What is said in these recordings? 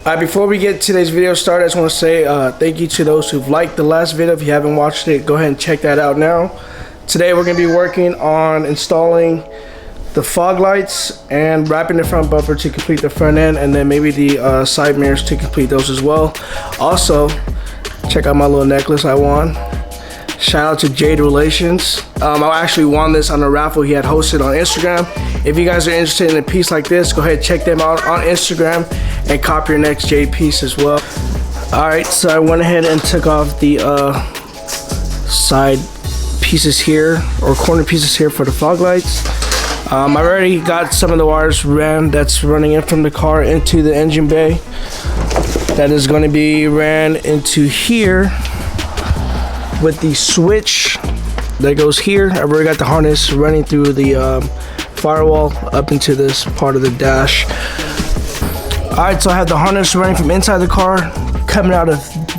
Before we get today's video started, I just want to say thank you to those who've liked the last video. If you haven't watched it, go ahead and check that out now. Today we're going to be working on installing the fog lights and wrapping the front bumper to complete the front end, and then maybe the side mirrors to complete those as well. Also, check out my little necklace I won. Shout out to Jade Relations. I actually won this on a raffle he had hosted on Instagram. If you guys are interested in a piece like this, go ahead and check them out on Instagram and cop your next Jade piece as well. Alright, so I went ahead and took off the side pieces here, or corner pieces here for the fog lights. I've already got some of the wires ran that's running in from the car into the engine bay. That is going to be ran into here with the switch that goes here. I've already got the harness running through the firewall up into this part of the dash. Alright, so I have the harness running from inside the car, coming out of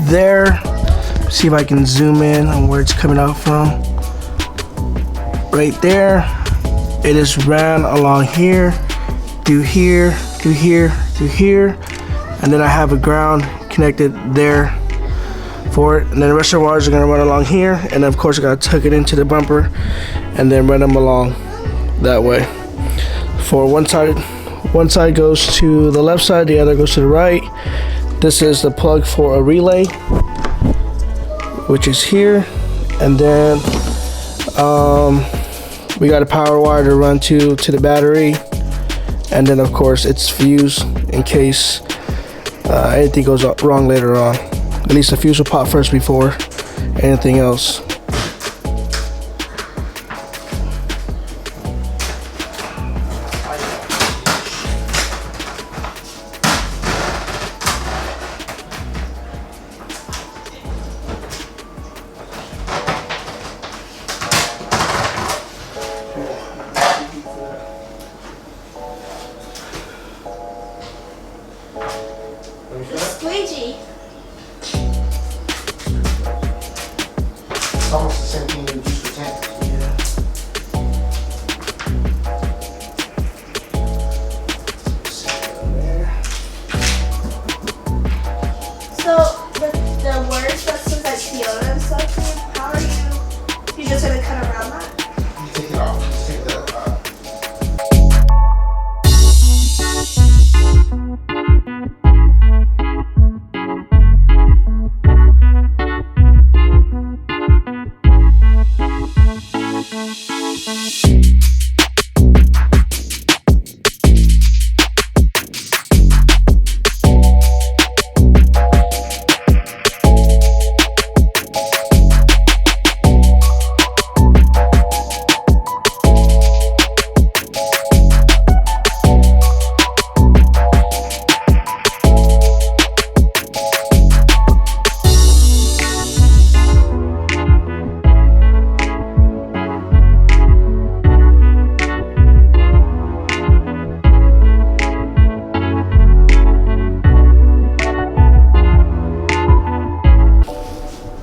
there. See if I can zoom in on where it's coming out from. Right there. It is ran along here, through here, through here, through here. And then I have a ground connected there for it, and then the rest of the wires are going to run along here, and then of course I got to tuck it into the bumper and then run them along that way. For one side goes to the left side, the other goes to the right. This is the plug for a relay, which is here, and then we got a power wire to run to the battery, and then of course it's fuse in case anything goes wrong later on. At least the fuse will pop first before anything else. Squeegee. It's almost the same thing you use for tank. Yeah. So the words that says like Fiona and stuff, how are you just gonna cut around that? You take it off. Just take the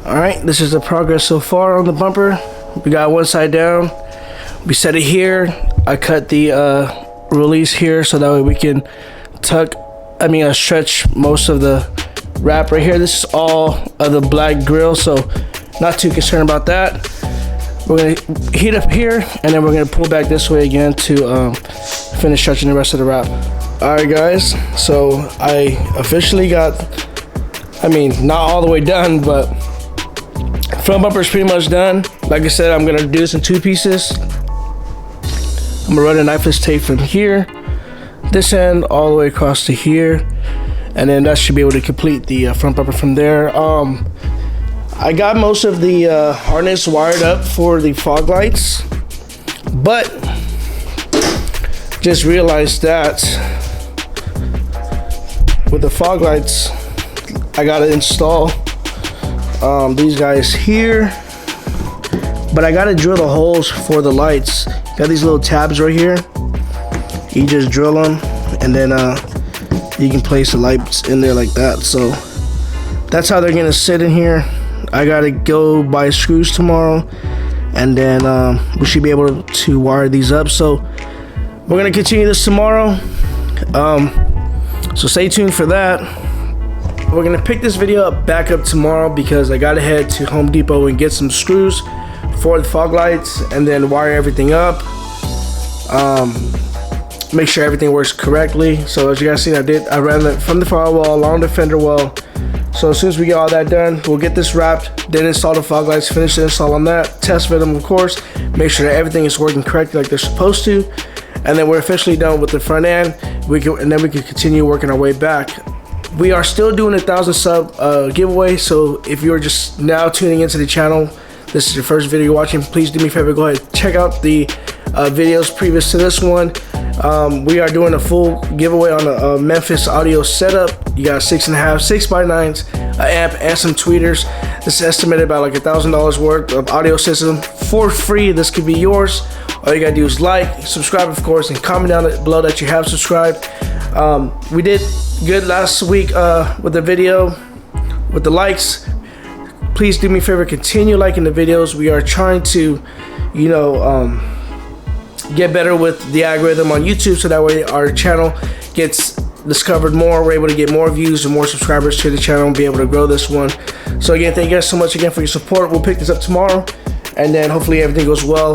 Alright, this is the progress so far on the bumper. We got one side down. We set it here. I cut the release here so that way we can stretch most of the wrap right here. This is all of the black grill, so not too concerned about that. We're gonna heat up here, and then we're gonna pull back this way again to finish stretching the rest of the wrap. Alright guys, so I officially got, not all the way done, but front bumper is pretty much done. Like I said, I'm gonna do this in two pieces. I'm gonna run a knifeless tape from here, this end, all the way across to here, and then that should be able to complete the front bumper from there. I got most of the harness wired up for the fog lights, but just realized that with the fog lights, I gotta install these guys here, but I gotta drill the holes for the lights. Got these little tabs right here. You just drill them, and then you can place the lights in there like that. So that's how they're gonna sit in here. I gotta go buy screws tomorrow, and then we should be able to wire these up. So we're gonna continue this tomorrow, so stay tuned for that. we're gonna pick this video back up tomorrow because I gotta head to Home Depot and get some screws for the fog lights and then wire everything up. Make sure everything works correctly. So as you guys seen, I ran it from the firewall along the fender well. So as soon as we get all that done, we'll get this wrapped, then install the fog lights, finish the install on that, test fit them of course, make sure that everything is working correctly like they're supposed to, and then we're officially done with the front end. And then we can continue working our way back. We are still doing a 1,000 sub giveaway, so if you're just now tuning into the channel, this is your first video watching, please do me a favor, go ahead, check out the videos previous to this one. We are doing a full giveaway on a Memphis audio setup. You got 6.5 6x9s, an amp, and some tweeters. This is estimated about like $1,000 worth of audio system for free. This could be yours. All you gotta do is like, subscribe of course, and comment down below that you have subscribed. We did good last week with the video, with the likes. Please do me a favor, continue liking the videos. We are trying to, you know, get better with the algorithm on YouTube, so that way our channel gets discovered more. We're able to get more views and more subscribers to the channel and be able to grow this one. So again, thank you guys so much again for your support. We'll pick this up tomorrow, and then hopefully everything goes well.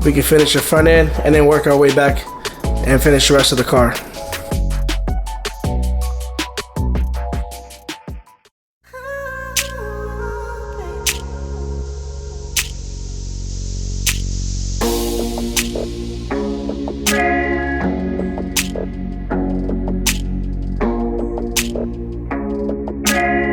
We can finish the front end and then work our way back and finish the rest of the car.